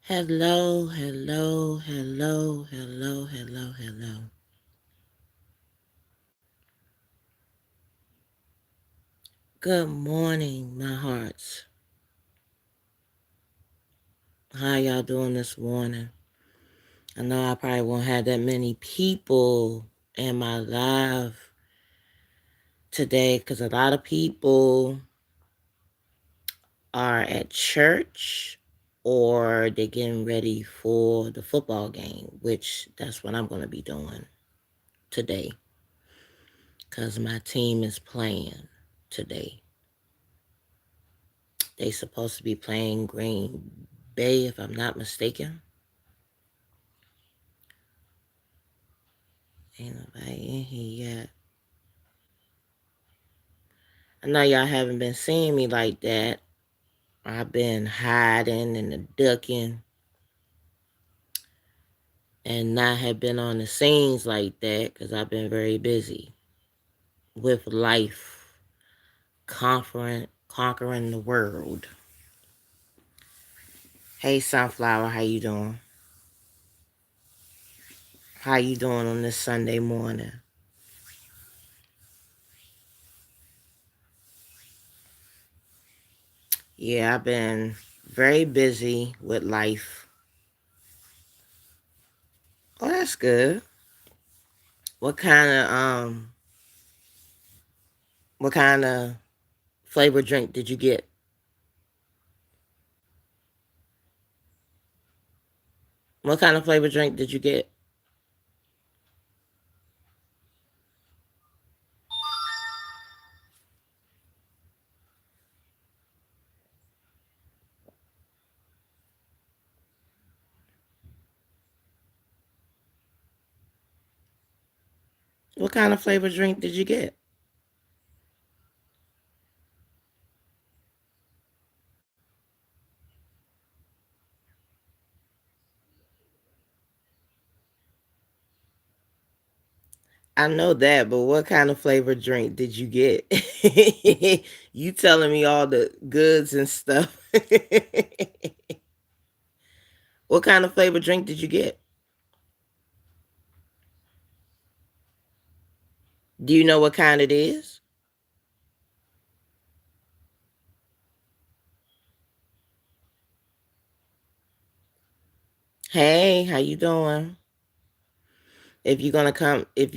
Hello, hello, hello, hello, hello, hello. Good morning, my hearts. How y'all doing this morning? I know I probably won't have that many people in my live today because a lot of people are at church or they're getting ready for the football game, which that's what I'm going to be doing today because my team is playing today. They supposed to be playing Green Bay, if I'm not mistaken. Ain't nobody in here yet. I know y'all haven't been seeing me like that. I've been hiding and ducking and not have been on the scenes like that because I've been very busy with life, conquering the world. Hey, Sunflower, how you doing? How you doing on this Sunday morning? Yeah, I've been very busy with life. Oh, that's good. What kind of what kind of flavor drink did you get? What kind of flavor drink did you get? What kind of flavor drink did you get? I know that, but what kind of flavor drink did you get? You telling me all the goods and stuff. What kind of flavor drink did you get? Do you know what kind it is? Hey, how you doing? If you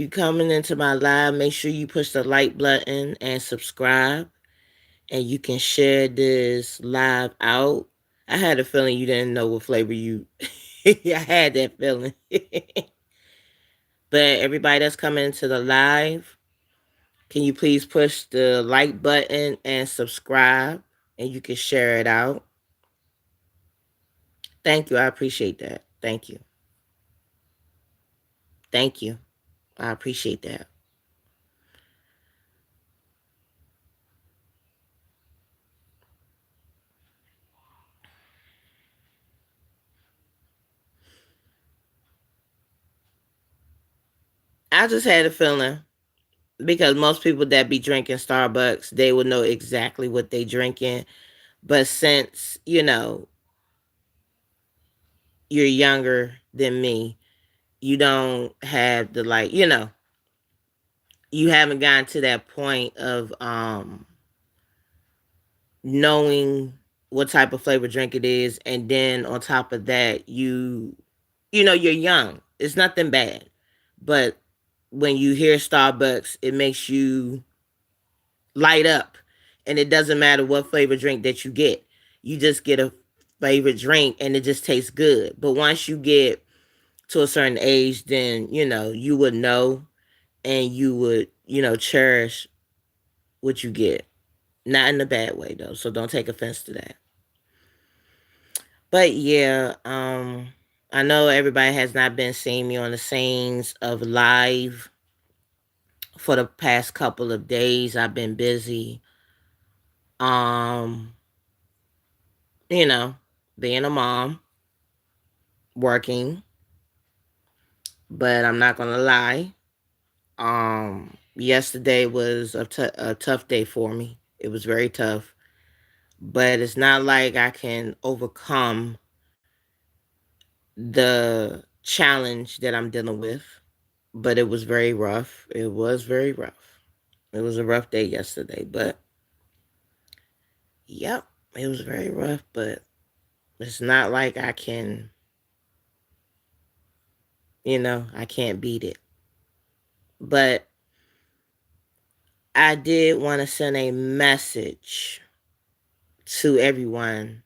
coming into my live, make sure you push the like button and subscribe, and you can share this live out. I had a feeling you didn't know what flavor you. I had that feeling. But everybody that's coming into the live, can you please push the like button and subscribe, and you can share it out. Thank you. I appreciate that. Thank you. Thank you. I appreciate that. I just had a feeling because most people that be drinking Starbucks, they will know exactly what they drinking. But since, you're younger than me, you don't have the you haven't gotten to that point of knowing what type of flavor drink it is, and then on top of that, you're young. It's nothing bad. But when you hear Starbucks, it makes you light up, and it doesn't matter what flavor drink that you get. You just get a favorite drink and it just tastes good. But once you get to a certain age, then you would know, and you would cherish what you get. Not in a bad way though, so don't take offense to that. But yeah, I know everybody has not been seeing me on the scenes of live for the past couple of days. I've been busy, um, you know, being a mom, working, but I'm not gonna lie. Yesterday was a tough day for me. It was very tough, but it's not like I can overcome the challenge that I'm dealing with, but it was very rough. It was very rough. It was a rough day yesterday, but yep, it was very rough, but it's not like I can, I can't beat it. But I did want to send a message to everyone,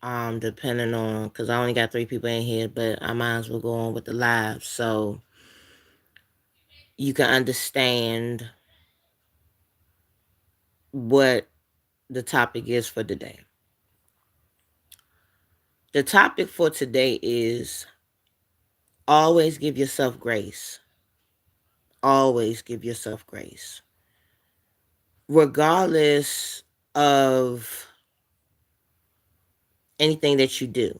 depending on, because I only got 3 people in here, but I might as well go on with the live so you can understand what the topic is for today. The topic for today is always give yourself grace. Always give yourself grace. Regardless of anything that you do.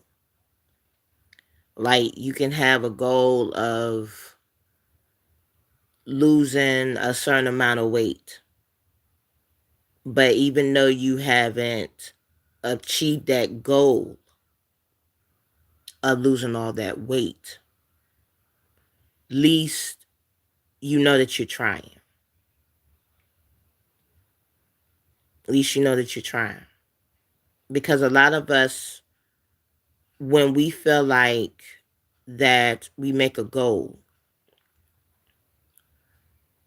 Like, you can have a goal of losing a certain amount of weight, but even though you haven't achieved that goal of losing all that weight, at least you know that you're trying. At least you know that you're trying. Because a lot of us, when we feel like that we make a goal,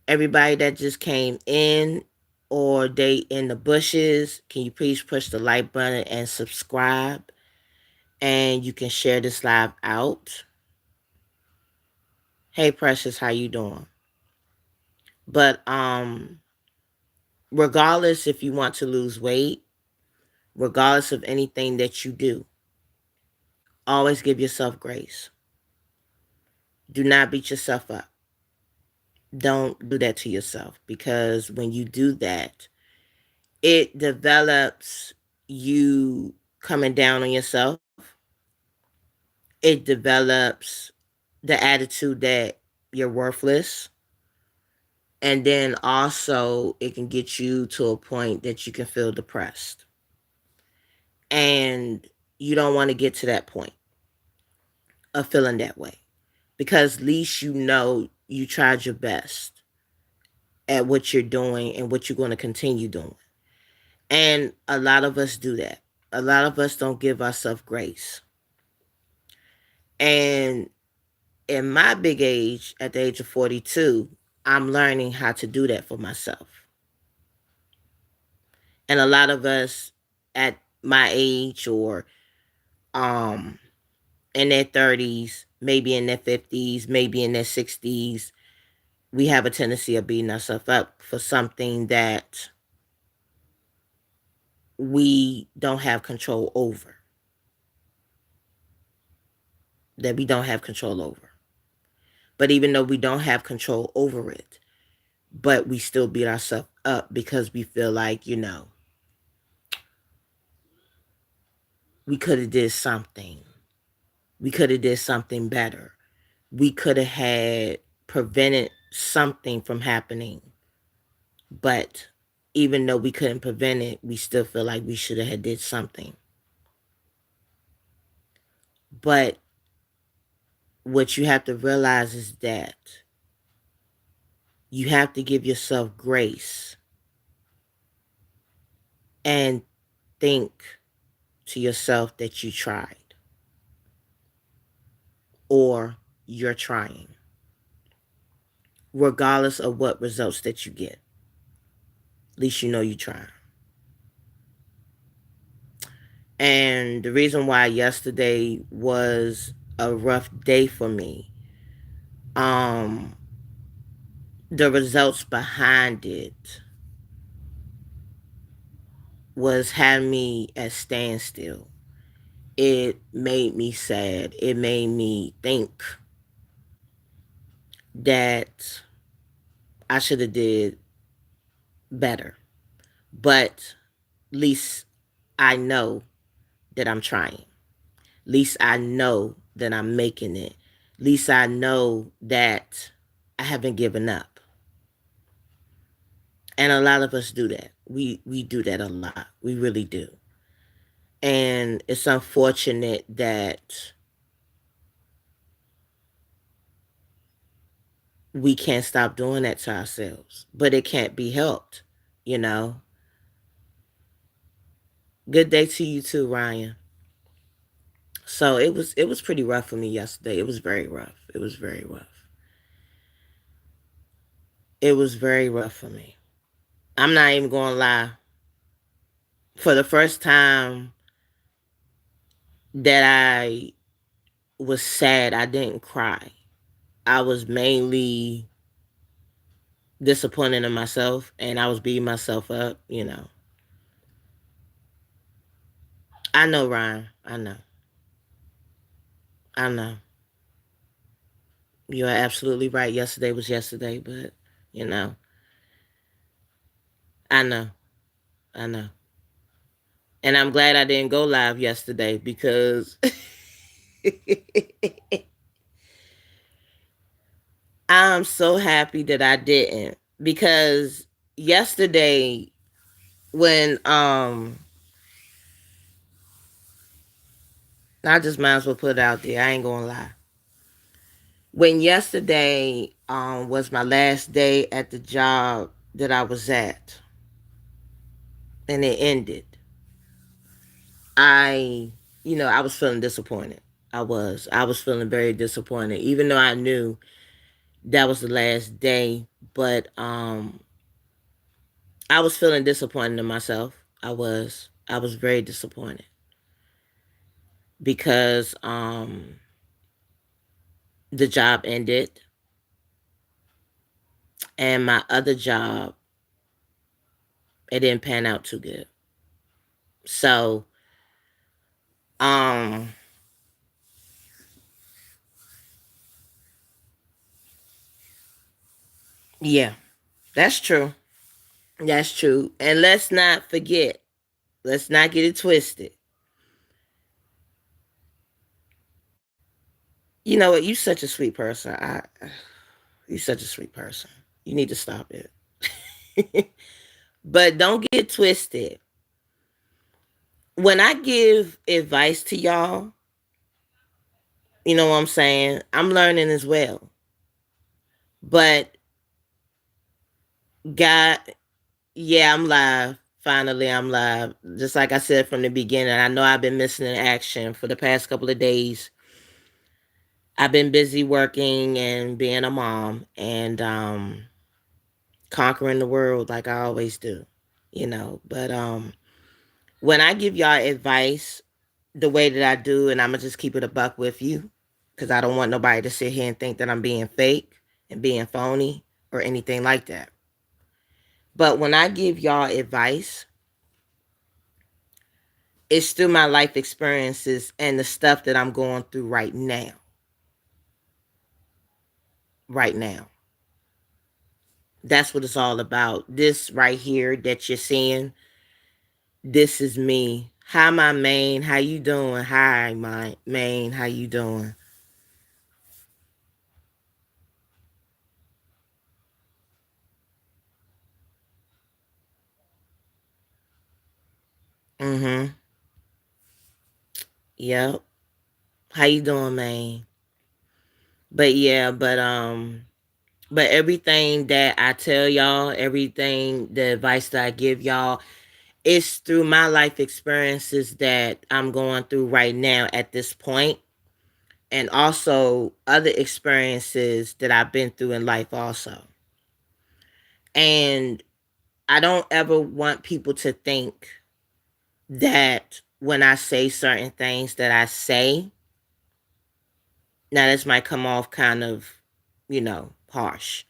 everybody that just came in or they in the bushes, can you please push the like button and subscribe? And you can share this live out. Hey Precious, how you doing? But regardless if you want to lose weight, regardless of anything that you do, always give yourself grace. Do not beat yourself up. Don't do that to yourself, because when you do that, it develops you coming down on yourself. It develops the attitude that you're worthless. And then also, it can get you to a point that you can feel depressed. And you don't want to get to that point of feeling that way, because at least you know you tried your best at what you're doing and what you're going to continue doing. And a lot of us do that. A lot of us don't give ourselves grace. And in my big age, at the age of 42, I'm learning how to do that for myself. And a lot of us at my age, or um in their 30s, maybe in their 50s, maybe in their 60s, we have a tendency of beating ourselves up for something that we don't have control over. That we don't have control over. But even though we don't have control over it, but we still beat ourselves up because we feel like, we could have did something. We could have did something better. We could have had prevented something from happening. But even though we couldn't prevent it, we still feel like we should have did something. But what you have to realize is that you have to give yourself grace and think to yourself that you tried, or you're trying, regardless of what results that you get. At least you know you try. And the reason why yesterday was a rough day for me, um, the results behind it was having me at standstill. It made me sad. It made me think that I should have did better. But at least I know that I'm trying. At least I know that I'm making it. At least I know that I haven't given up. And a lot of us do that. We do that a lot. We really do. And it's unfortunate that we can't stop doing that to ourselves, but it can't be helped, you know. Good day to you too, Ryan. So it was pretty rough for me yesterday. It was very rough. It was very rough. It was very rough for me. I'm not even going to lie. For the first time that I was sad, I didn't cry. I was mainly disappointed in myself, and I was beating myself up, you know. I know, Ryan. I know. I know. You are absolutely right. Yesterday was yesterday, but you know, I know. I know. And I'm glad I didn't go live yesterday because I'm so happy that I didn't. Because yesterday when I just might as well put it out there. I ain't gonna lie. When yesterday was my last day at the job that I was at and it ended, I I was feeling disappointed. I was feeling very disappointed, even though I knew that was the last day. But I was feeling disappointed in myself. I was very disappointed because the job ended and my other job, it didn't pan out too good. So um yeah, that's true. That's true. And let's not forget, let's not get it twisted. You know what? You such a sweet person. You such a sweet person. You need to stop it. But don't get twisted. When I give advice to y'all, you know what I'm saying? I'm learning as well. But God, yeah, I'm live. Finally, I'm live. Just like I said from the beginning, I know I've been missing in action for the past couple of days. I've been busy working and being a mom and conquering the world like I always do, But when I give y'all advice the way that I do, and I'm gonna just keep it a buck with you, because I don't want nobody to sit here and think that I'm being fake and being phony or anything like that. But when I give y'all advice, it's through my life experiences and the stuff that I'm going through right now. Right now. That's what it's all about. This right here that you're seeing, this is me. Hi, my main. How you doing? Hi, my main. How you doing? Mm-hmm. Yep. How you doing, man? But yeah, but everything that I tell y'all, everything the advice that I give y'all, it's through my life experiences that I'm going through right now at this point, and also other experiences that I've been through in life also. And I don't ever want people to think that when I say certain things that I say, now this might come off kind of, harsh.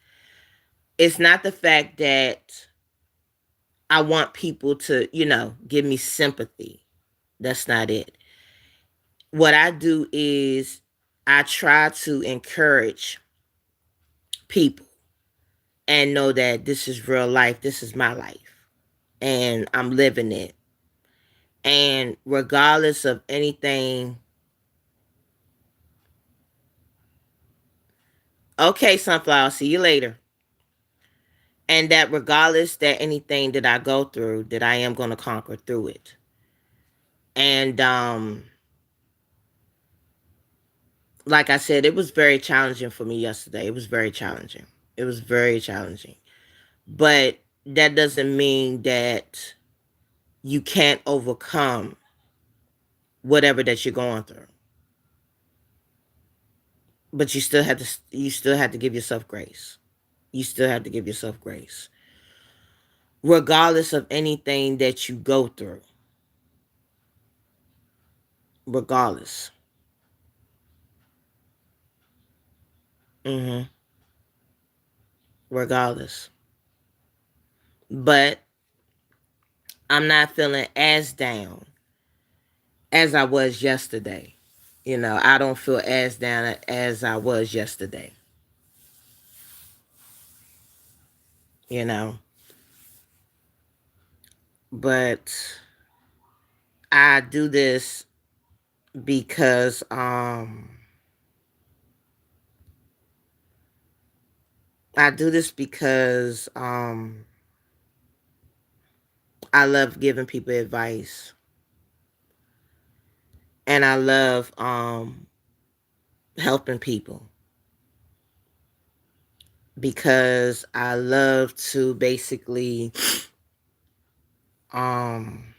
It's not the fact that I want people to, give me sympathy. That's not it. What I do is I try to encourage people and know that this is real life. This is my life. And I'm living it. And regardless of anything, okay, Sunflower, see you later. And that regardless that anything that I go through, that I am going to conquer through it. And like I said, it was very challenging for me yesterday. It was very challenging. It was very challenging. But that doesn't mean that you can't overcome whatever that you're going through. But you still have to give yourself grace. You still have to give yourself grace. Regardless of anything that you go through. Regardless. Mhm. Regardless. But I'm not feeling as down as I was yesterday. I don't feel as down as I was yesterday. You know, but I do this because I do this because I love giving people advice, and I love helping people, because I love to basically um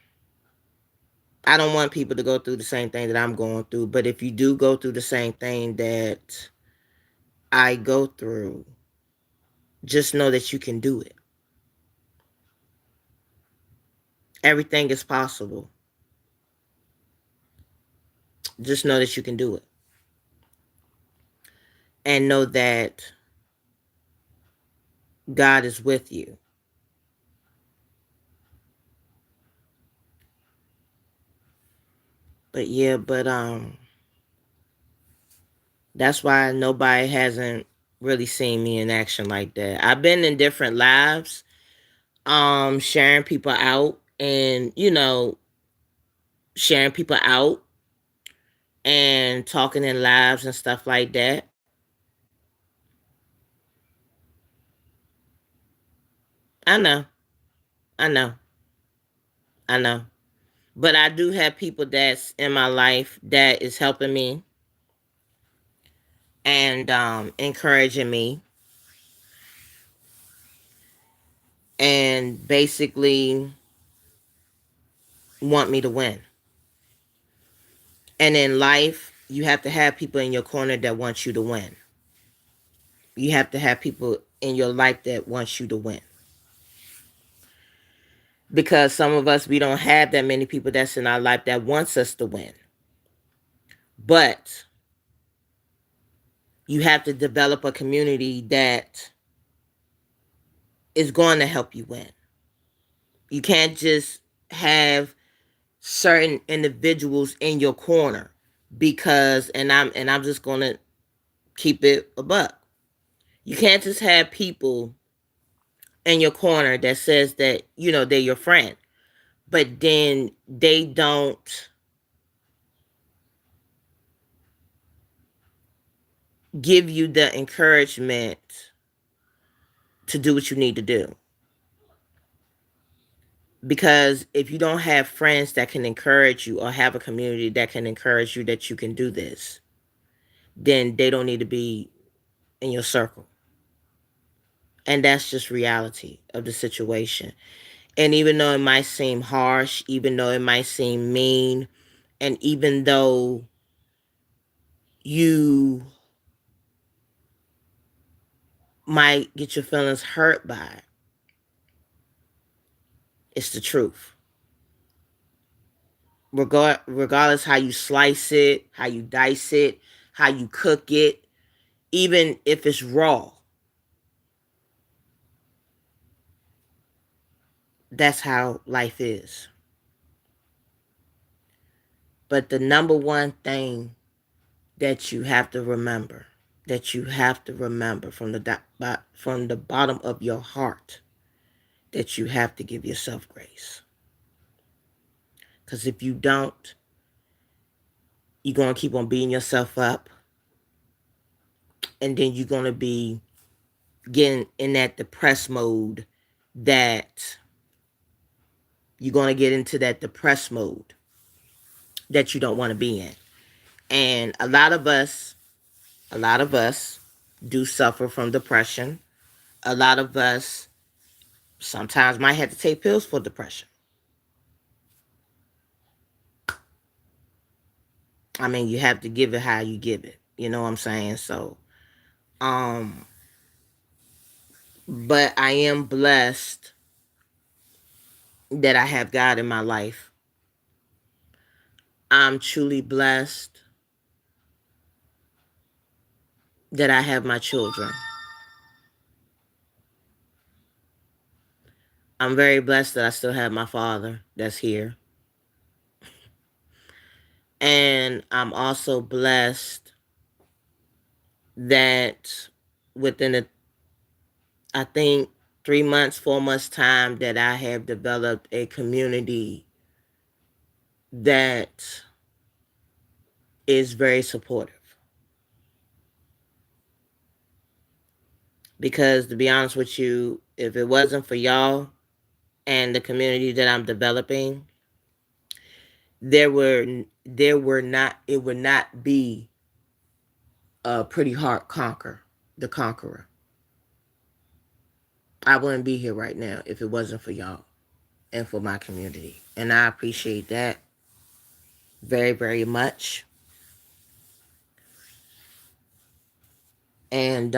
I don't want people to go through the same thing that I'm going through, but if you do go through the same thing that I go through, just know that you can do it. Everything is possible. Just know that you can do it. And know that God is with you. But yeah, that's why nobody hasn't really seen me in action like that. I've been in different lives, sharing people out, and sharing people out and talking in lives and stuff like that. I know, I know, I know. But I do have people that's in my life that is helping me and encouraging me and basically want me to win. And in life, you have to have people in your corner that want you to win. You have to have people in your life that want you to win. Because some of us, we don't have that many people that's in our life that wants us to win. But you have to develop a community that is going to help you win. You can't just have certain individuals in your corner, because and I'm just going to keep it a buck. You can't just have people in your corner that says that they're your friend, but then they don't give you the encouragement to do what you need to do. Because if you don't have friends that can encourage you, or have a community that can encourage you that you can do this, then they don't need to be in your circle. And that's just reality of the situation. And even though it might seem harsh, even though it might seem mean, and even though you might get your feelings hurt by it, it's the truth. Regardless how you slice it, how you dice it, how you cook it, even if it's raw, that's how life is. But the number one thing that you have to remember, from the bottom of your heart, that you have to give yourself grace. Because if you don't, you're going to keep on beating yourself up. And then you're going to be getting in that depressed mode, that you're going to get into that depressed mode that you don't want to be in. And a lot of us, A lot of us do suffer from depression. A lot of us sometimes might have to take pills for depression. I mean, you have to give it how you give it. You know what I'm saying? So, um, but I am blessed that I have God in my life. I'm truly blessed that I have my children. I'm very blessed that I still have my father that's here. And I'm also blessed that within I think 3 months, 4 months time that I have developed a community that is very supportive. Because to be honest with you, if it wasn't for y'all and the community that I'm developing, there were not it would not be a pretty hard the conqueror. I wouldn't be here right now if it wasn't for y'all and for my community. And I appreciate that very, very much. And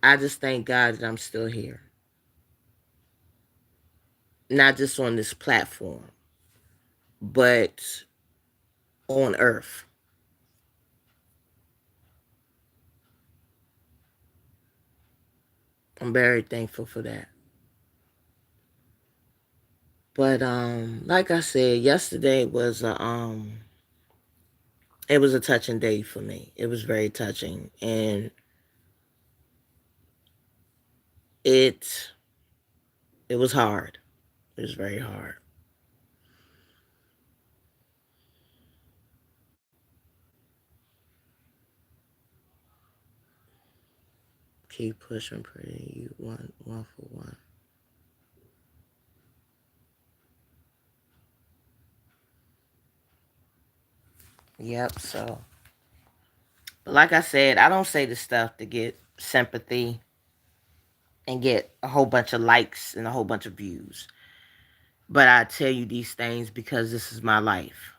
I just thank God that I'm still here. Not just on this platform, but on earth. I'm very thankful for that. But like I said, yesterday was it was a touching day for me. It was very touching, and it it was hard. It was very hard. Keep pushing, pretty. You one for one. Yep. So, but like I said, I don't say this stuff to get sympathy and get a whole bunch of likes and a whole bunch of views. But I tell you these things because this is my life.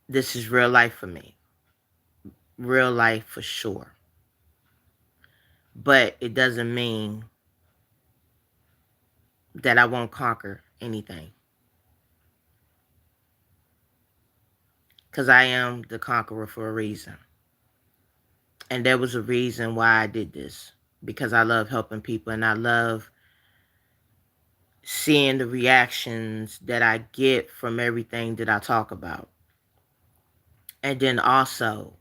This is real life for me. Real life for sure. But it doesn't mean that I won't conquer anything. Because I am the conqueror for a reason. And there was a reason why I did this. Because I love helping people and I love seeing the reactions that I get from everything that I talk about. And then also,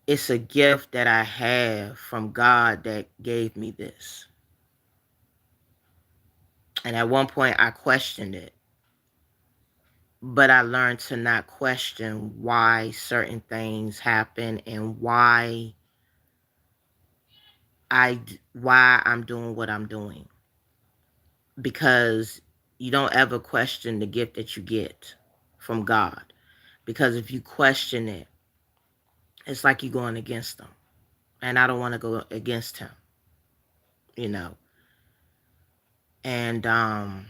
it's a gift that I have from God that gave me this. And at one point, I questioned it. But I learned to not question why certain things happen and why I'm doing what I'm doing. Because you don't ever question the gift that you get from God. Because if you question it, it's like you're going against him. And I don't want to go against him, you know. And I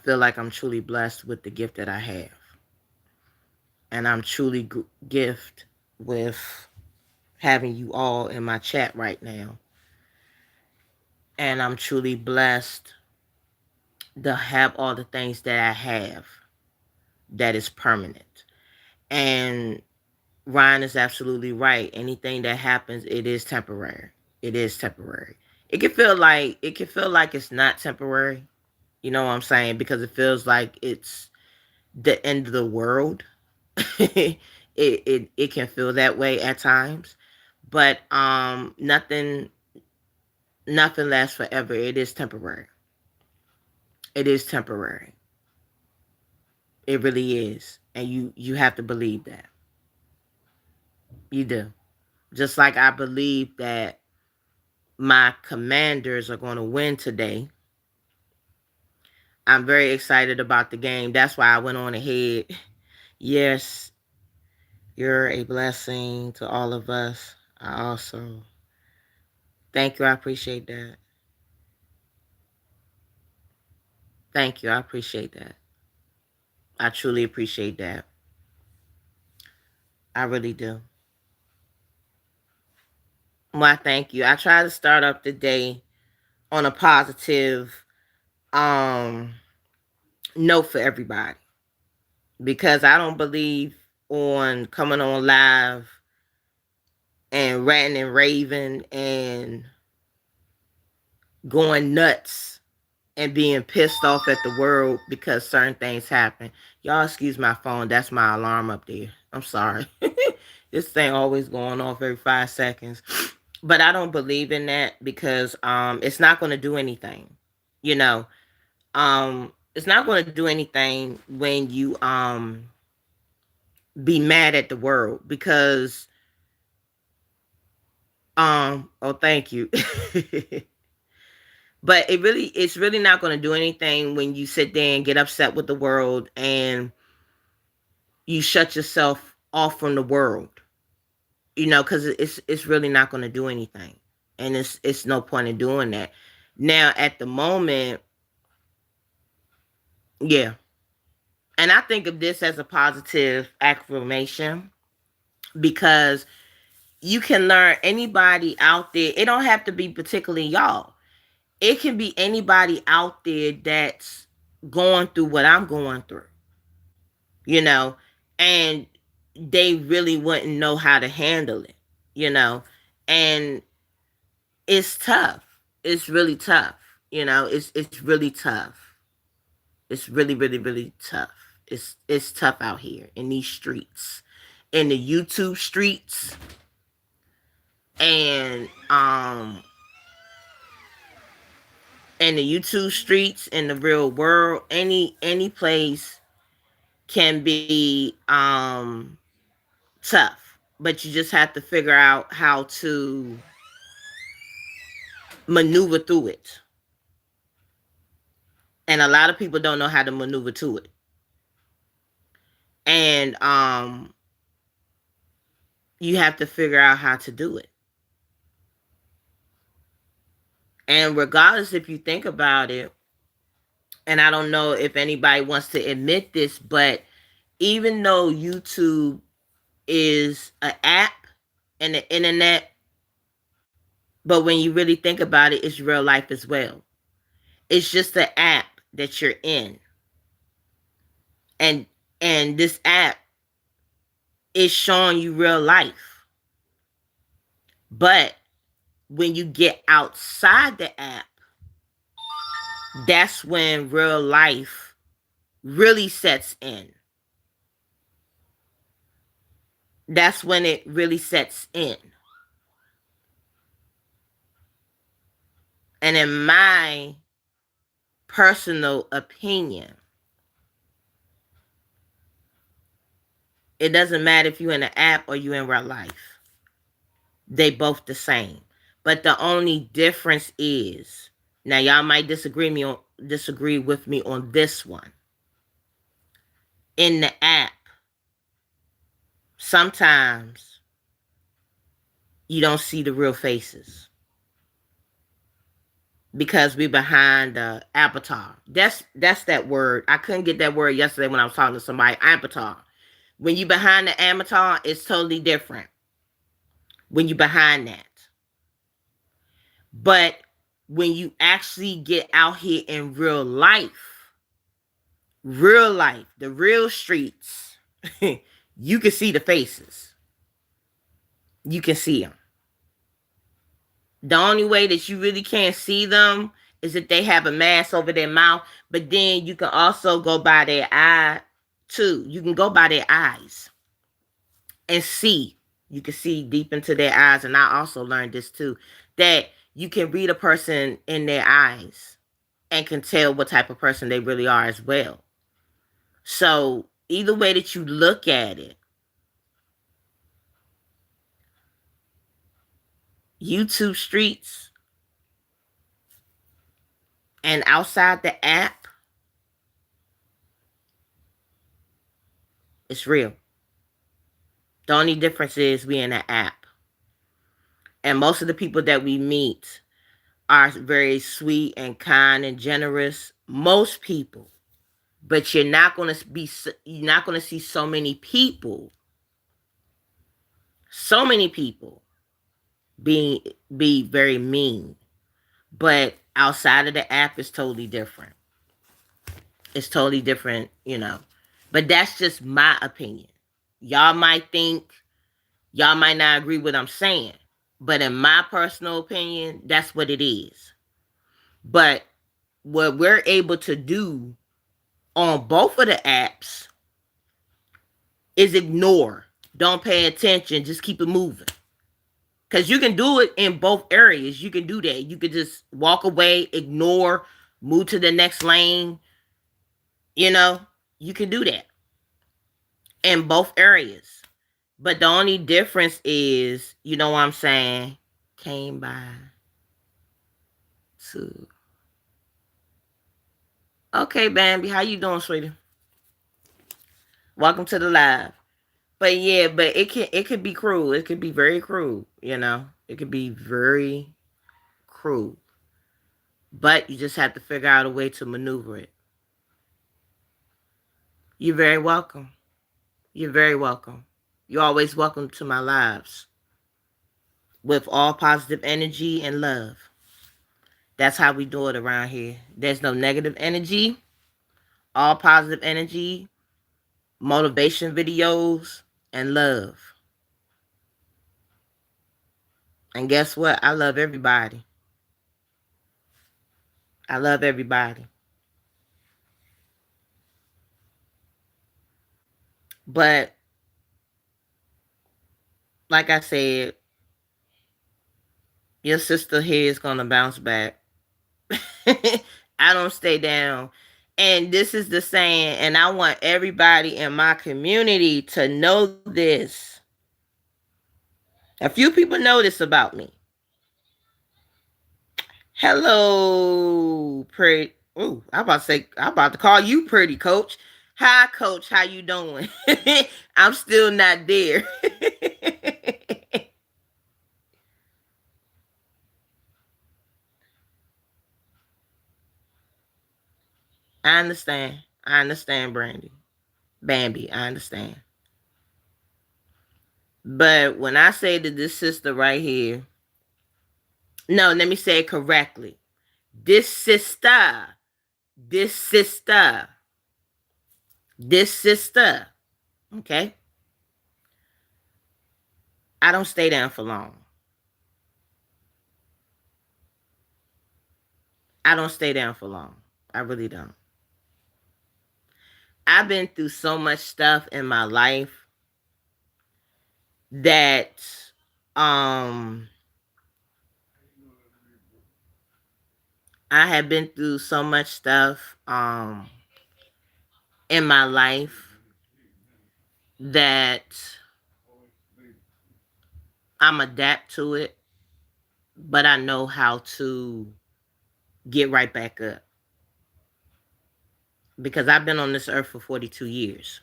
feel like I'm truly blessed with the gift that I have. And I'm truly gift with having you all in my chat right now. And I'm truly blessed to have all the things that I have that is permanent. And Ryan is absolutely right. Anything that happens, it is temporary. It is temporary. It can feel like it's not temporary. You know what I'm saying? Because it feels like it's the end of the world. It can feel that way at times. But nothing lasts forever. It is temporary. It is temporary. It really is. And you have to believe that. You do. Just like I believe that my Commanders are going to win today. I'm very excited about the game. That's why I went on ahead. Yes, you're a blessing to all of us. I also thank you. I appreciate that. Thank you. I appreciate that. I truly appreciate that. I really do. Well, I thank you. I try to start up the day on a positive um note for everybody, because I don't believe on coming on live and ranting and raving and going nuts and being pissed off at the world because certain things happen. Y'all excuse my phone. That's my alarm up there. I'm sorry. This thing always going off every 5 seconds. But I don't believe in that, because it's not going to do anything. You know, it's not going to do anything when you be mad at the world, because oh, thank you. But it's really not going to do anything when you sit there and get upset with the world and you shut yourself off from the world, because it's really not going to do anything, and it's no point in doing that. Now at the moment, yeah, and I think of this as a positive affirmation, because you can learn anybody out there. It don't have to be particularly y'all. It can be anybody out there that's going through what I'm going through, you know, and they really wouldn't know how to handle it, you know, and it's tough. It's really tough, it's really tough. It's really, really, really tough. It's tough out here in these streets, in the YouTube streets, and in the YouTube streets, in the real world. Any place can be tough, but you just have to figure out how to maneuver through it. And a lot of people don't know how to maneuver to it. And you have to figure out how to do it. And regardless, if you think about it, and I don't know if anybody wants to admit this, but even though YouTube is an app and the internet, but when you really think about it, it's real life as well. It's just an app that you're in. And this app is showing you real life. But when you get outside the app, that's when real life really sets in. That's when it really sets in. And in my personal opinion, it doesn't matter if you're in an app or you're in real life. They both the same. But the only difference is, now y'all might disagree with me on this one. In the app, sometimes you don't see the real faces, because we behind the avatar. That's that word. I couldn't get that word yesterday when I was talking to somebody. Avatar. When you behind the avatar, it's totally different. When you behind that. But when you actually get out here in real life, the real streets, you can see the faces. You can see them. The only way that you really can't see them is if they have a mask over their mouth. But then you can also go by their eye too. You can go by their eyes and see. You can see deep into their eyes. And I also learned this too, that you can read a person in their eyes and can tell what type of person they really are as well. So either way that you look at it, YouTube streets and outside the app, It's real. The only difference is we in an app. And most of the people that we meet are very sweet and kind and generous. Most people. But you're not going to see so many people being be very mean. But outside of the app, it's totally different. It's totally different, you know. But that's just my opinion. Y'all might think, y'all might not agree with what I'm saying. But in my personal opinion, that's what it is. But what we're able to do on both of the apps is ignore. Don't pay attention. Just keep it moving. Because you can do it in both areas. You can do that. You could just walk away, ignore, move to the next lane. You know, you can do that in both areas. But the only difference is, you know what I'm saying, came by to. Okay, Bambi, how you doing, sweetie? Welcome to the live. But yeah, but it could be cruel. It could be very cruel, you know. It could be very cruel. But you just have to figure out a way to maneuver it. You're very welcome. You're very welcome. You're always welcome to my lives. With all positive energy and love. That's how we do it around here. There's no negative energy. All positive energy, motivation videos, and love. And guess what? I love everybody. I love everybody. But like I said, your sister here is gonna bounce back. I don't stay down. And this is the saying, and I want everybody in my community to know this. A few people know this about me. Hello, pretty. Ooh, I'm about to call you pretty, coach. Hi, coach. How you doing? I'm still not there. I understand. I understand, Brandy. Bambi, I understand. But when I say that this sister right here, no, let me say it correctly. This sister, this sister, this sister, okay? I don't stay down for long. I don't stay down for long. I really don't. I've been through so much stuff in my life that I have been through so much stuff in my life that I'm adapt to it, but I know how to get right back up. Because I've been on this earth for 42 years.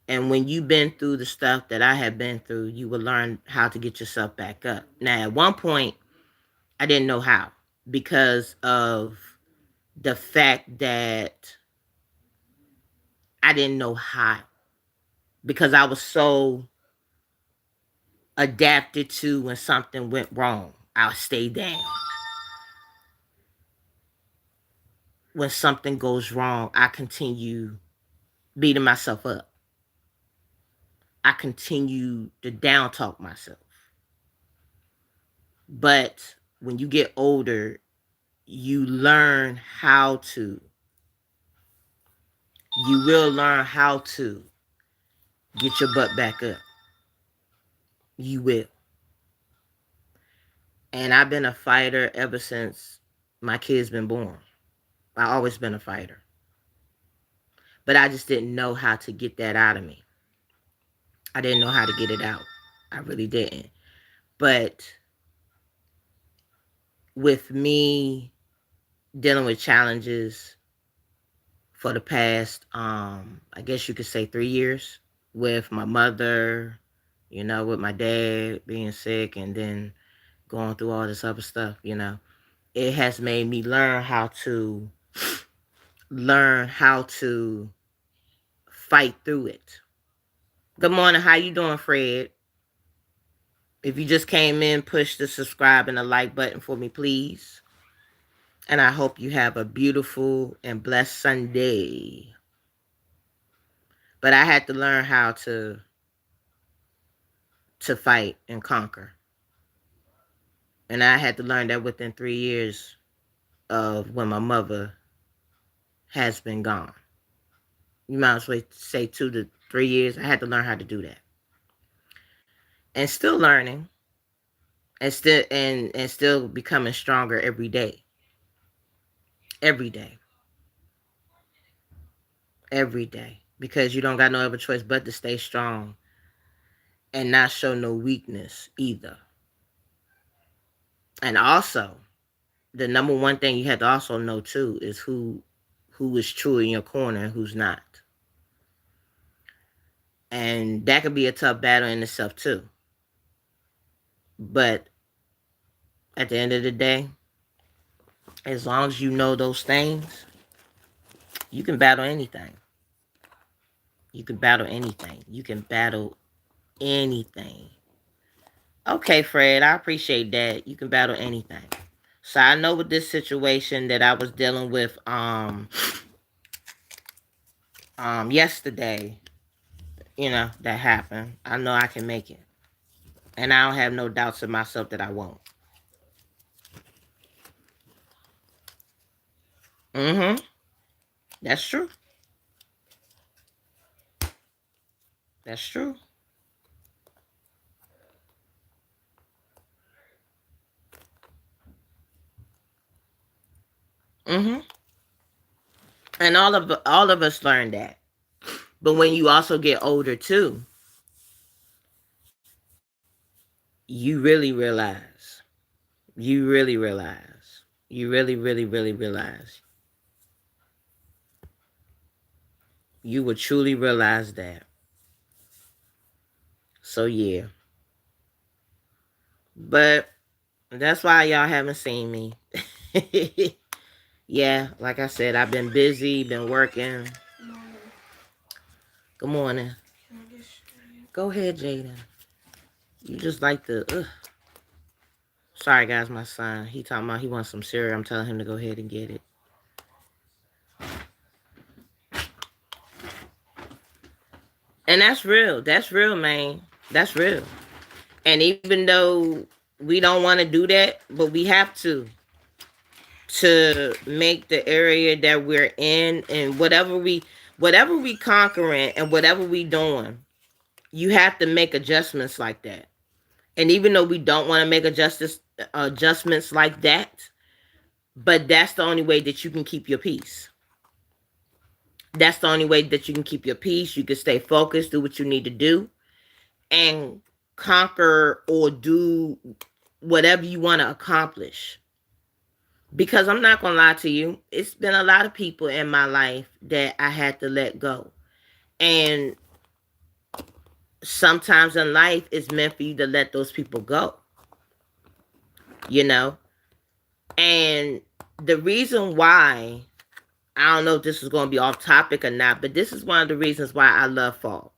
And when you've been through the stuff that I have been through, you will learn how to get yourself back up. Now, at one point, I didn't know how because of the fact that I didn't know how. Because I was so adapted to when something went wrong, I'll stay down. When something goes wrong, I continue beating myself up. I continue to down talk myself. But when you get older, you learn how to. You will learn how to get your butt back up. You will. And I've been a fighter ever since my kid's been born. I've always been a fighter. But I just didn't know how to get that out of me. I didn't know how to get it out. I really didn't. But with me dealing with challenges for the past, I guess you could say 3 years, with my mother, with my dad being sick, and then going through all this other stuff. It has made me learn how to fight through it. Good morning. How you doing, Fred? If you just came in, push the subscribe and the like button for me, please. And I hope you have a beautiful and blessed Sunday. But I had to learn how to fight and conquer. And I had to learn that within 3 years of when my mother has been gone. You might as well say 2 to 3 years. I had to learn how to do that. And still learning, and still becoming stronger every day. Every day. Every day. Because you don't got no other choice but to stay strong and not show no weakness either. And also, the number one thing you have to also know too is who is true in your corner and who's not. And that could be a tough battle in itself too. But at the end of the day, as long as you know those things, you can battle anything. You can battle anything. You can battle anything. Okay, Fred, I appreciate that. You can battle anything. So I know with this situation that I was dealing with yesterday, that happened. I know I can make it. And I don't have no doubts in myself that I won't. Mm-hmm. That's true. That's true. Mm-hmm. And all of us learn that. But when you also get older too, you really realize. You really realize. You really, really, really realize. You will truly realize that. So yeah. But that's why y'all haven't seen me. Yeah, like I said, I've been busy, been working. Good morning. Go ahead, Jaden. You just like the Sorry guys, my son. He talking about he wants some cereal. I'm telling him to go ahead and get it. And that's real. That's real, man. That's real. And even though we don't want to do that, but we have to make the area that we're in, and whatever we conquering and whatever we doing, you have to make adjustments like that. And even though we don't want to make adjustments like that, but that's the only way that you can keep your peace. That's the only way that you can keep your peace. You can stay focused, do what you need to do, and conquer or do whatever you want to accomplish. Because I'm not going to lie to you, it's been a lot of people in my life that I had to let go. And sometimes in life, it's meant for you to let those people go. And the reason why, I don't know if this is going to be off topic or not, but this is one of the reasons why I love fall.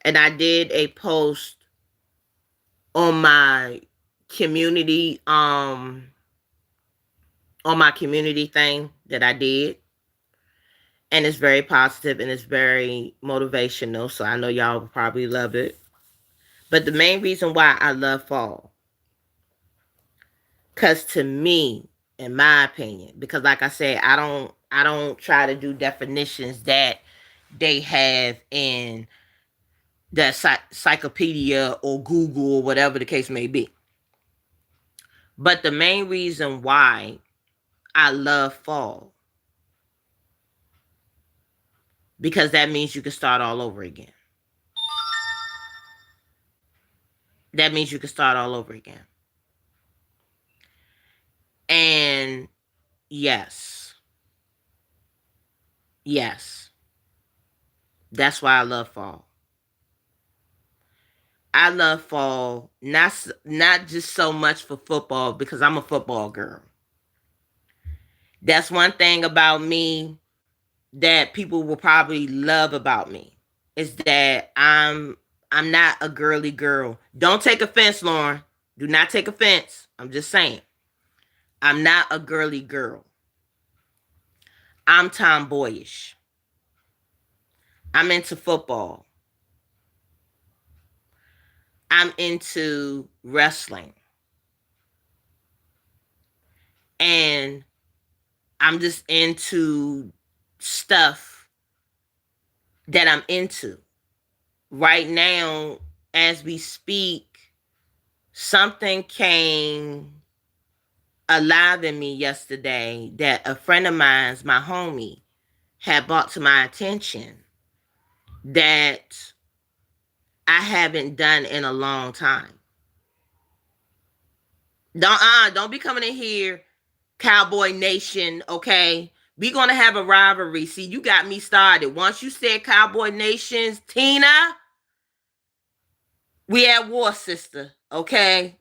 And I did a post on my community thing that I did, and it's very positive and it's very motivational, so I know y'all will probably love it. But the main reason why I love fall, because to me, in my opinion, because like I said, I don't try to do definitions that they have in the encyclopedia or Google or whatever the case may be. But the main reason why I love fall, because that means you can start all over again. That means you can start all over again. And yes, Yes. That's why I love fall. I love fall not just so much for football because I'm a football girl. That's one thing about me that people will probably love about me is that I'm not a girly girl. Don't take offense, Lauren. Do not take offense. I'm just saying. I'm not a girly girl. I'm tomboyish. I'm into football. I'm into wrestling. And I'm just into stuff that I'm into. Right now, as we speak, something came alive in me yesterday that a friend of mine's, my homie, had brought to my attention that I haven't done in a long time. Don't be coming in here, Cowboy Nation, okay? We gonna have a rivalry. See, you got me started. Once you said Cowboy Nations, Tina, we at war, sister, okay?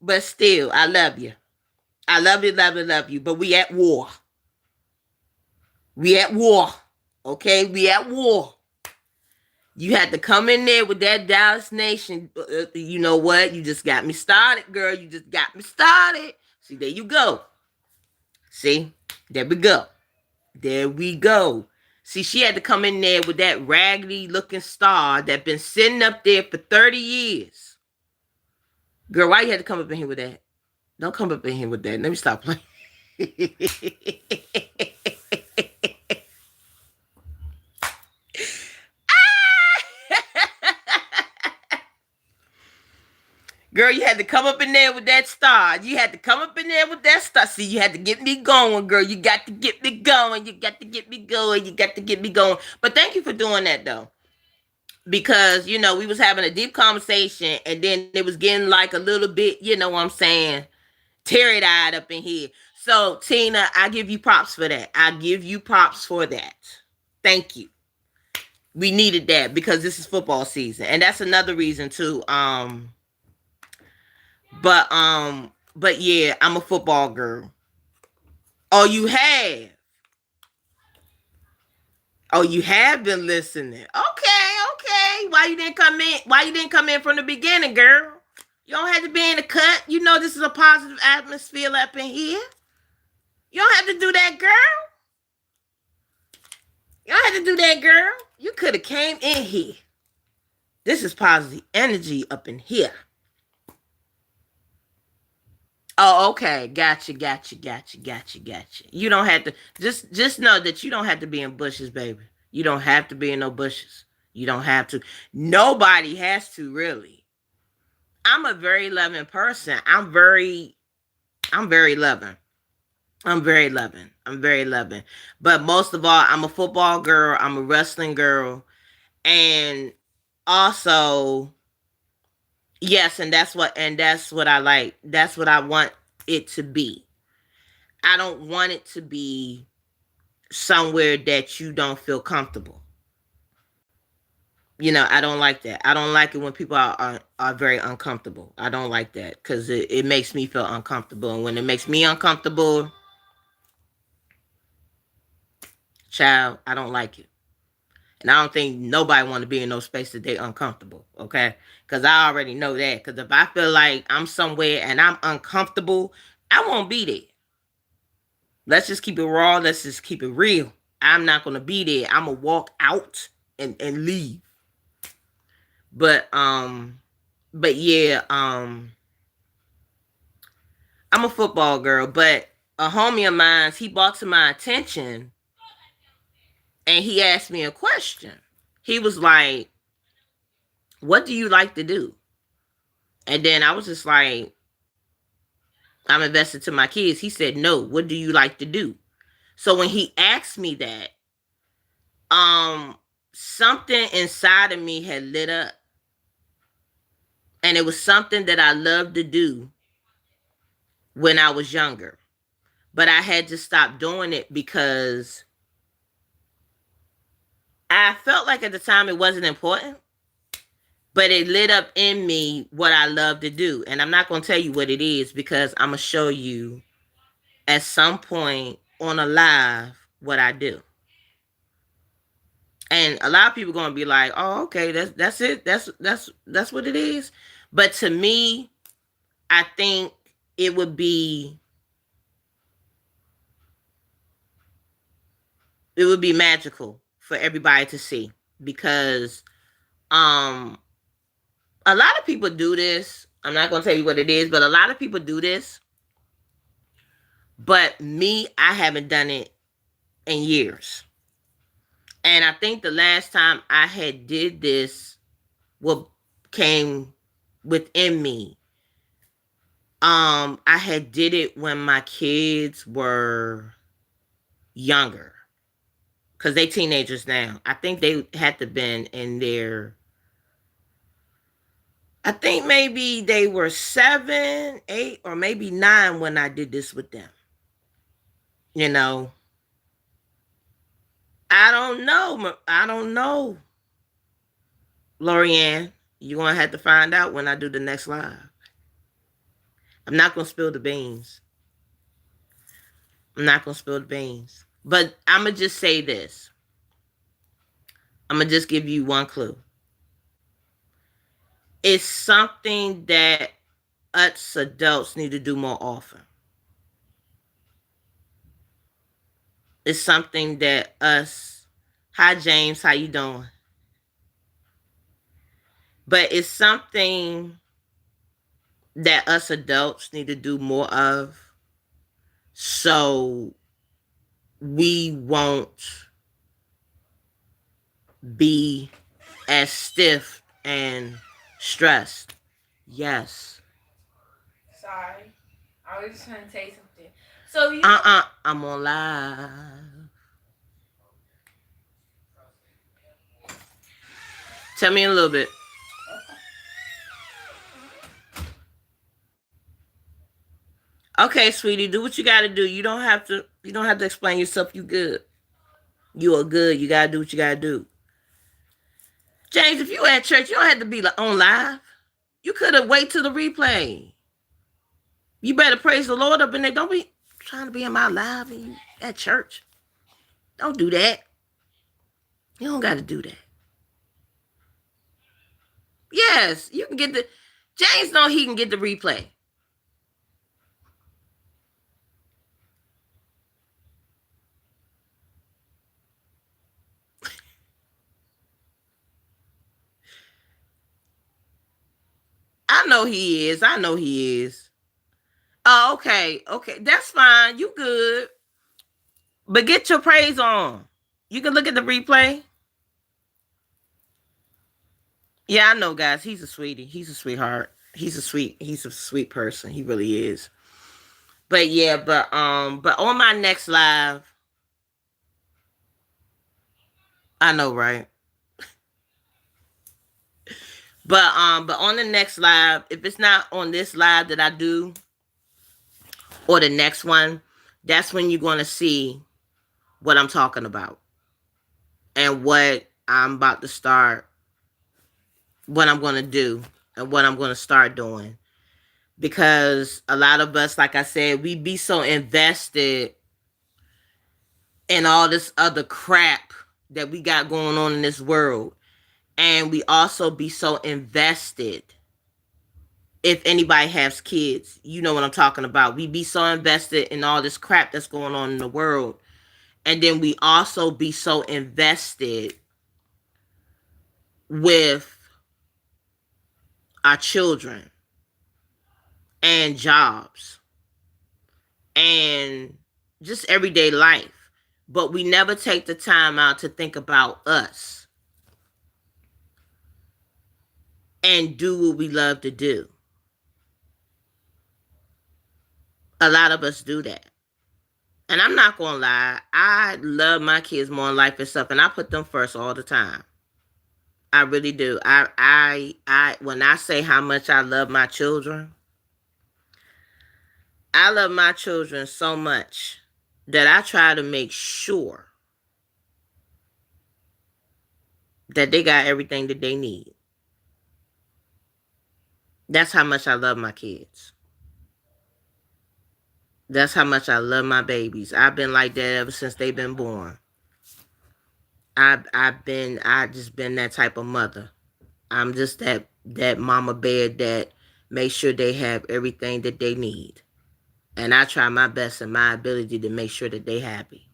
But still, I love you. I love you, love you, love you. But we at war. We at war. Okay, we at war. You had to come in there with that Dallas Nation. You know what? You just got me started, girl. You just got me started. See, there you go. See, there we go. There we go. See, she had to come in there with that raggedy looking star that been sitting up there for 30 years. Girl, why you had to come up in here with that? Don't come up in here with that. Let me stop playing. Girl, you had to come up in there with that star. You had to come up in there with that star. See, you had to get me going, girl. You got to get me going. You got to get me going. You got to get me going. But thank you for doing that, though. Because, you know, we was having a deep conversation and then it was getting like a little bit, you know what I'm saying, teary-eyed up in here. So, Tina, I give you props for that. I give you props for that. Thank you. We needed that because this is football season. And that's another reason, too. But but yeah, I'm a football girl. Oh, you have. Oh, you have been listening. Okay, okay. Why you didn't come in? Why you didn't come in from the beginning, girl? You don't have to be in the cut. You know this is a positive atmosphere up in here. You don't have to do that, girl. You don't have to do that, girl. You could have came in here. This is positive energy up in here. Oh, okay. Gotcha, gotcha, gotcha, gotcha, gotcha. You don't have to just know that you don't have to be in bushes, baby. You don't have to be in no bushes. You don't have to. Nobody has to really. I'm a very loving person. I'm very loving. I'm very loving. I'm very loving. But most of all, I'm a football girl. I'm a wrestling girl. And also, yes, and that's what I like. That's what I want it to be. I don't want it to be somewhere that you don't feel comfortable. You know, I don't like that. I don't like it when people are very uncomfortable. I don't like that because it makes me feel uncomfortable. And when it makes me uncomfortable, child, I don't like it. And I don't think nobody want to be in no space that they uncomfortable, okay? Because I already know that. Because if I feel like I'm somewhere and I'm uncomfortable, I won't be there. Let's just keep it raw. Let's just keep it real. I'm not gonna be there. I'm gonna walk out and leave. But yeah, I'm a football girl. But a homie of mine, he brought to my attention, and he asked me a question. He was like, "What do you like to do?" And then I was just like, "I'm invested to my kids." He said, "No, what do you like to do?" So when he asked me that, um, something inside of me had lit up, and it was something that I loved to do when I was younger. But I had to stop doing it because I felt like at the time it wasn't important, but it lit up in me what I love to do. And I'm not going to tell you what it is because I'm going to show you at some point on a live what I do. And a lot of people going to be like, "Oh, okay, that's it. That's what it is." But to me, I think it would be magical for everybody to see because um a lot of people do this. I'm not going to tell you what it is, but a lot of people do this. But me, I haven't done it in years. And I think the last time I had did this, what came within me, I had did it when my kids were younger. Because they teenagers now. I think they had to been in their, I think maybe they were 7, 8, or maybe 9 when I did this with them. You know, I don't know. I don't know, Lorianne. You're going to have to find out when I do the next live. I'm not going to spill the beans. I'm not going to spill the beans. But I'm going to just say this. I'm going to just give you one clue. It's something that us adults need to do more often. It's something that us, hi James, how you doing? But it's something that us adults need to do more of so we won't be as stiff and stressed. Yes. Sorry. I was just trying to say something. So you I'm on live. Tell me a little bit. Okay, sweetie, do what you gotta do. You don't have to explain yourself. You good. You are good. You gotta do what you gotta do. James, if you at church, you don't have to be on live. You could have waited till the replay. You better praise the Lord up in there. Don't be trying to be in my live and you at church. Don't do that. You don't got to do that. Yes, you can get the. James know he can get the replay. I know he is. I know he is. Oh, okay. Okay. That's fine. You good. But get your praise on. You can look at the replay. Yeah, I know, guys. He's a sweetie. He's a sweetheart. He's a sweet person. He really is. But yeah, but on my next live, I know, right? But on the next live, if it's not on this live that I do or the next one, that's when you're gonna see what I'm talking about and what I'm about to start, what I'm gonna do, and what I'm gonna start doing. Because a lot of us, like I said, we be so invested in all this other crap that we got going on in this world. And we also be so invested. If anybody has kids, you know what I'm talking about. We be so invested in all this crap that's going on in the world. And then we also be so invested with our children and jobs and just everyday life. But we never take the time out to think about us and do what we love to do. A lot of us do that. And I'm not gonna lie, I love my kids more in life and stuff, and I put them first all the time. I really do. I when I say how much I love my children, I love my children so much that I try to make sure that they got everything that they need. That's how much I love my kids. That's how much I love my babies. I've been like that ever since they've been born. I just been that type of mother. I'm just that mama bear that makes sure they have everything that they need. And I try my best in my ability to make sure that they happy.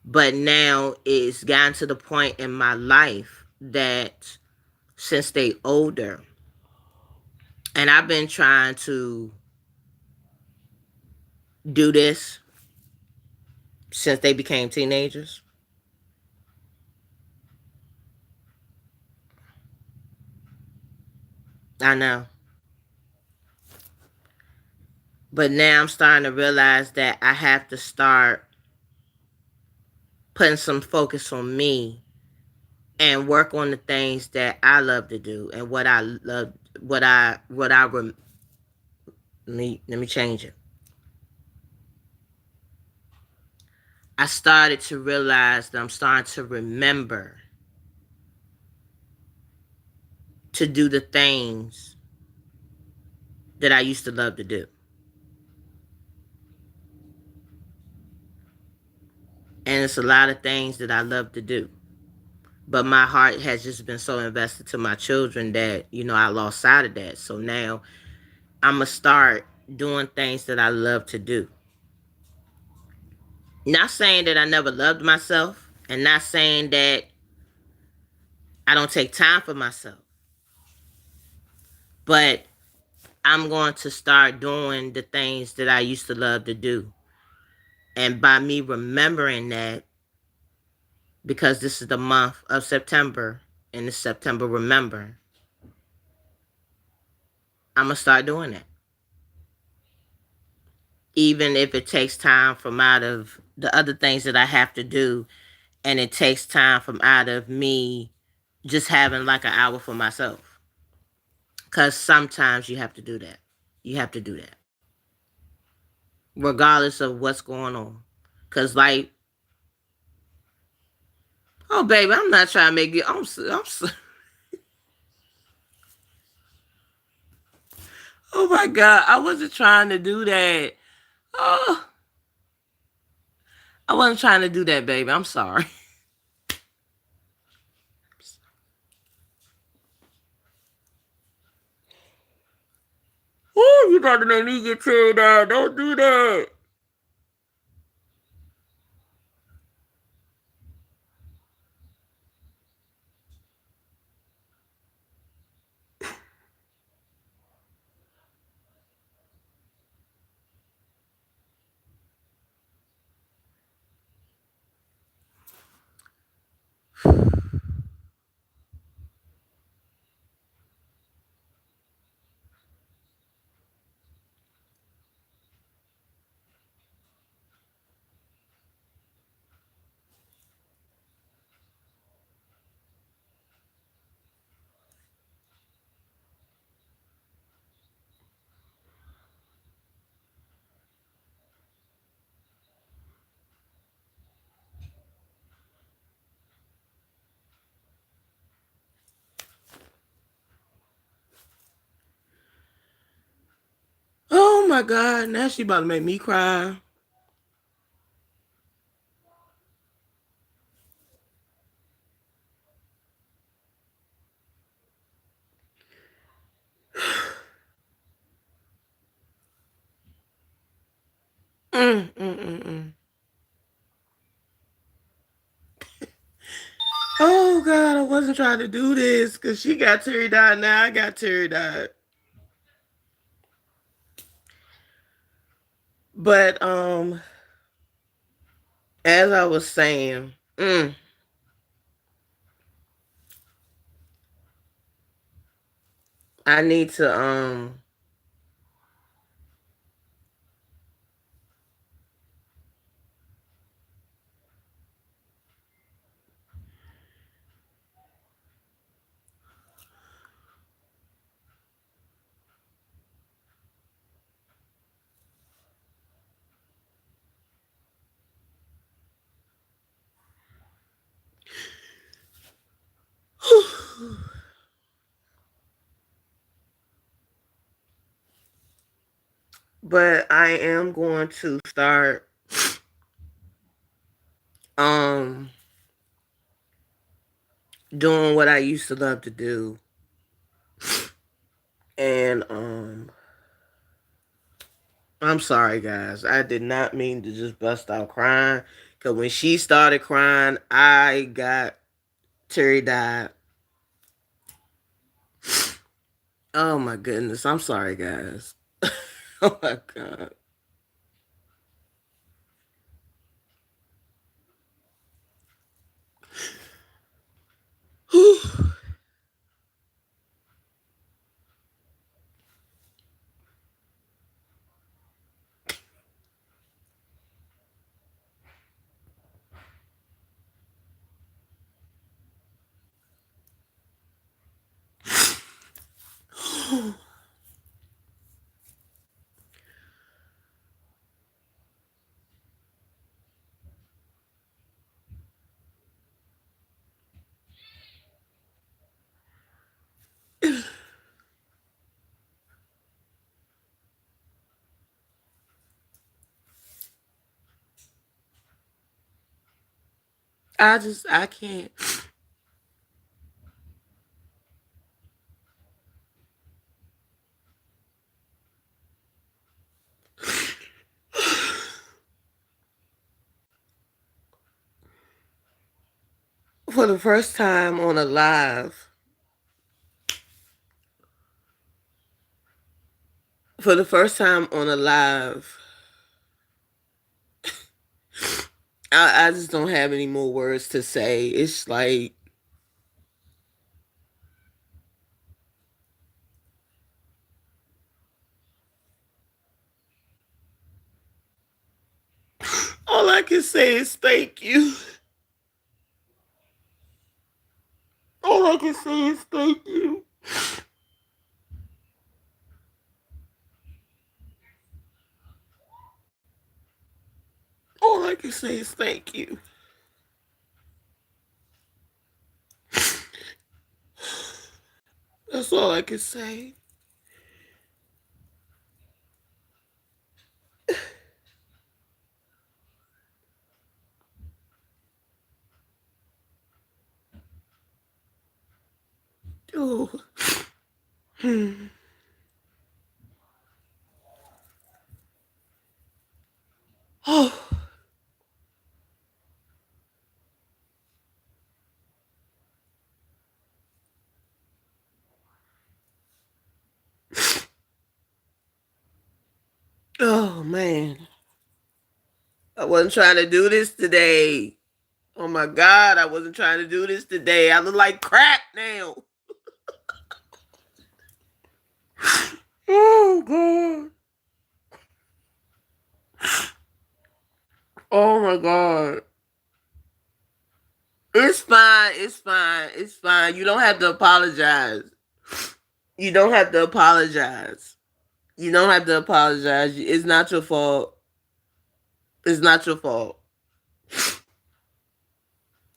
But now it's gotten to the point in my life that since they older, and I've been trying to do this since they became teenagers. I know. But now I'm starting to realize that I have to start putting some focus on me and work on the things that I love to do and what I love, let me change it. I started to realize that I'm starting to remember to do the things that I used to love to do. And it's a lot of things that I love to do. But my heart has just been so invested to my children that, I lost sight of that. So now I'm going to start doing things that I love to do. Not saying that I never loved myself, and not saying that I don't take time for myself. But I'm going to start doing the things that I used to love to do. And by me remembering that, because this is the month of September, and it's September Remember, I'm going to start doing that. Even if it takes time from out of the other things that I have to do, and it takes time from out of me just having like an hour for myself. Because sometimes you have to do that. You have to do that. Regardless of what's going on. Because, like, oh, baby, I'm not trying to make you. Oh, my God. I wasn't trying to do that. Oh, I wasn't trying to do that, baby. I'm sorry. Oh, you about to make me get teared down. Don't do that. Oh, my God. Now she about to make me cry. Mm, mm, mm, mm. Oh, God, I wasn't trying to do this because she got teary eyed. Now I got teary eyed. But, as I was saying, I need to, But I am going to start um doing what I used to love to do. And I'm sorry guys. I did not mean to just bust out crying. Cause when she started crying, I got teary eyed. Oh my goodness. I'm sorry guys. Oh my god. I can't. For the first time on a live, for the first time on a live, I just don't have any more words to say. It's like all I can say is thank you. All I can say is thank you. All I can say is thank you. That's all I can say. Oh. Oh. Oh man. I wasn't trying to do this today. Oh my god, I wasn't trying to do this today. I look like crap now. Oh god. Oh my god. It's fine. It's fine. It's fine. You don't have to apologize. You don't have to apologize. You don't have to apologize. It's not your fault. It's not your fault.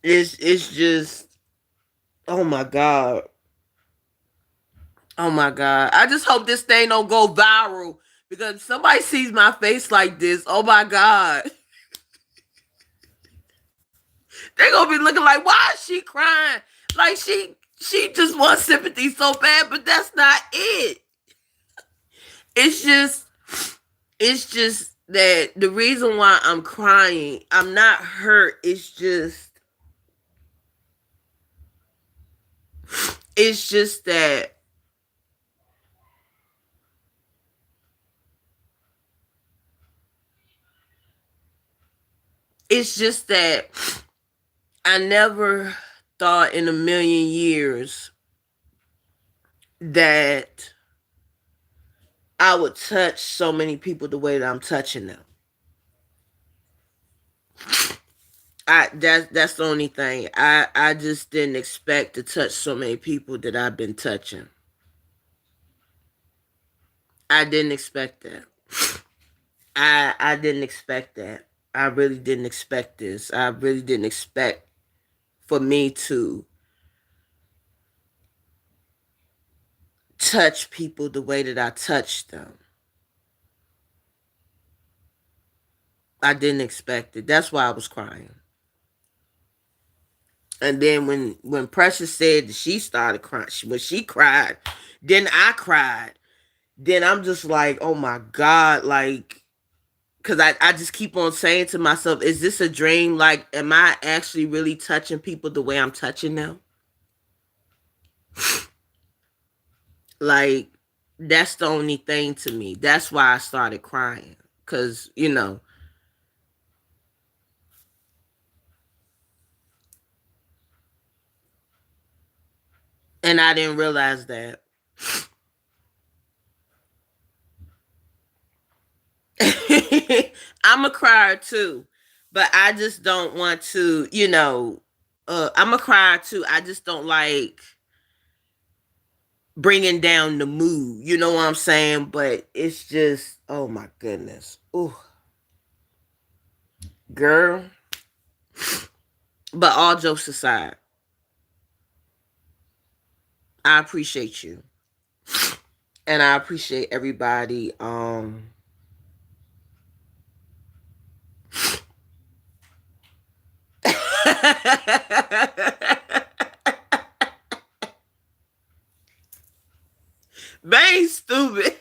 It's just oh my god. Oh my god. I just hope this thing don't go viral because if somebody sees my face like this, oh my god. They're gonna be looking like, why is she crying? Like she just wants sympathy so bad, but that's not it. It's just it's just that the reason why I'm crying, I'm not hurt. It's just that it's just that I never thought in a million years that I would touch so many people the way that I'm touching them. That's the only thing. I just didn't expect to touch so many people that I've been touching. I didn't expect that. I didn't expect that. I really didn't expect this. I really didn't expect for me to touch people the way that I touched them. I didn't expect it. That's why I was crying. And then when Precious said that she started crying, when she cried, then I cried. Then I'm just like, oh my God, like, because I just keep on saying to myself, is this a dream? Like, am I actually really touching people the way I'm touching them? Like, that's the only thing to me. That's why I started crying. Because, and I didn't realize that. I'm a crier too, but I just don't want to, I'm a crier too. I just don't like bringing down the mood. You know what I'm saying? But it's just, oh my goodness. Ooh, girl. But all jokes aside, I appreciate you. And I appreciate everybody. Bang stupid.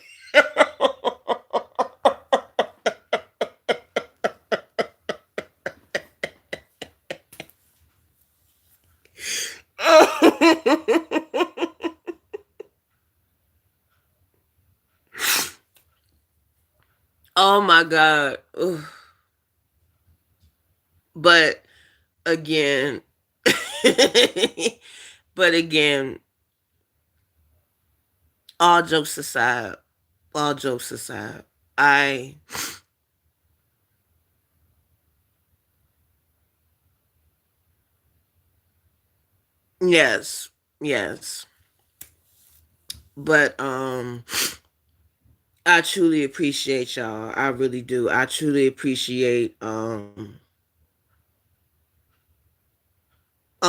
Oh my God. Ugh. But again, but again, all jokes aside, all jokes aside, I yes, yes. But I truly appreciate y'all. I really do. I truly appreciate oh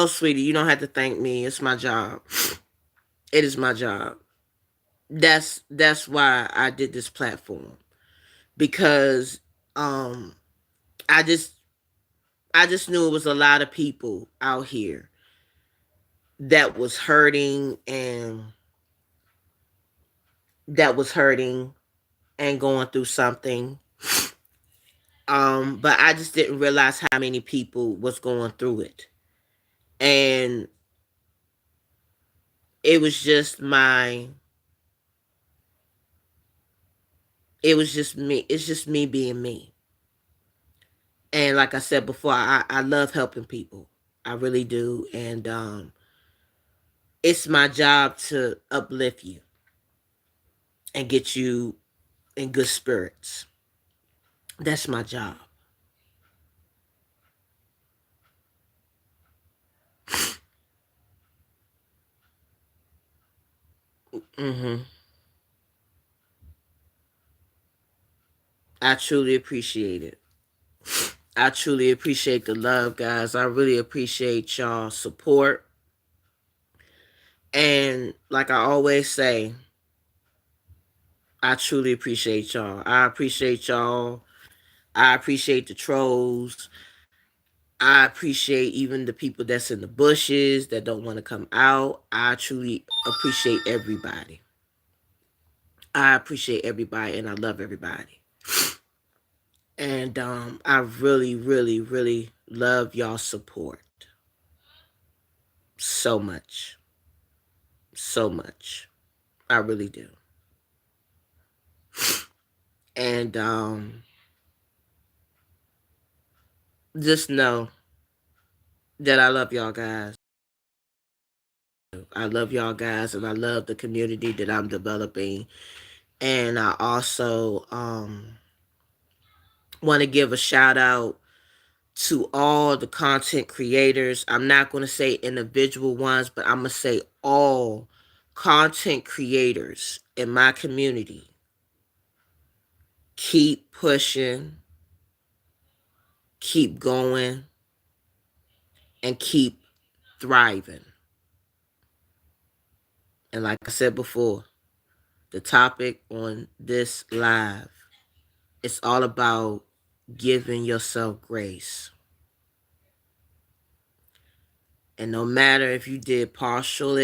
sweetie, you don't have to thank me. It's my job. It is my job. That's why I did this platform. Because um I just I just knew it was a lot of people out here that was hurting and going through something. But I just didn't realize how many people was going through it. And it was just my it was just me. It's just me being me. And like I said before, I love helping people. I really do. And it's my job to uplift you and get you in good spirits. That's my job. hmm I truly appreciate it. I truly appreciate the love, guys. I really appreciate y'all support. And like I always say, I truly appreciate y'all. I appreciate y'all. I appreciate the trolls. I appreciate even the people that's in the bushes that don't want to come out. I truly appreciate everybody. I appreciate everybody and I love everybody. And I really, really, really love y'all support so much. So much. I really do. And just know that I love y'all guys. I love y'all guys and I love the community that I'm developing. And I also want to give a shout out to all the content creators. I'm not going to say individual ones, but I'm going to say all content creators in my community. Keep pushing, keep going, and keep thriving. And like I said before, The topic on this live, it's all about giving yourself grace. And no matter if you did partial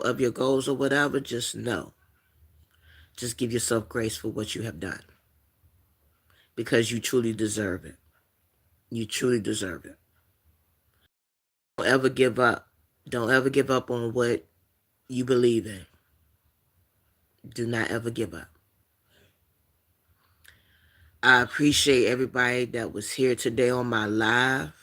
of your goals or whatever, just know. Just give yourself grace for what you have done. Because you truly deserve it. You truly deserve it. Don't ever give up. Don't ever give up on what you believe in. Do not ever give up. I appreciate everybody that was here today on my live.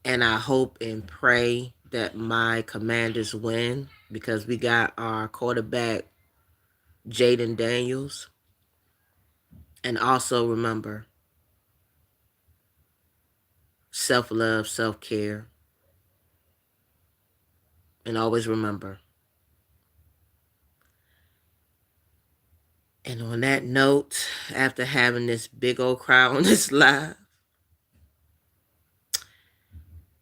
And I hope and pray that my Commanders win, because we got our quarterback, Jaden Daniels. And also remember, self-love, self-care. And always remember. And on that note, after having this big old crowd on this live,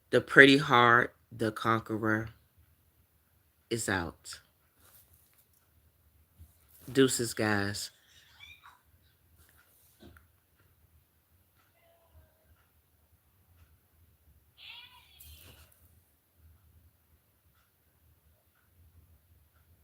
the pretty heart, the conqueror, is out. Deuces, guys.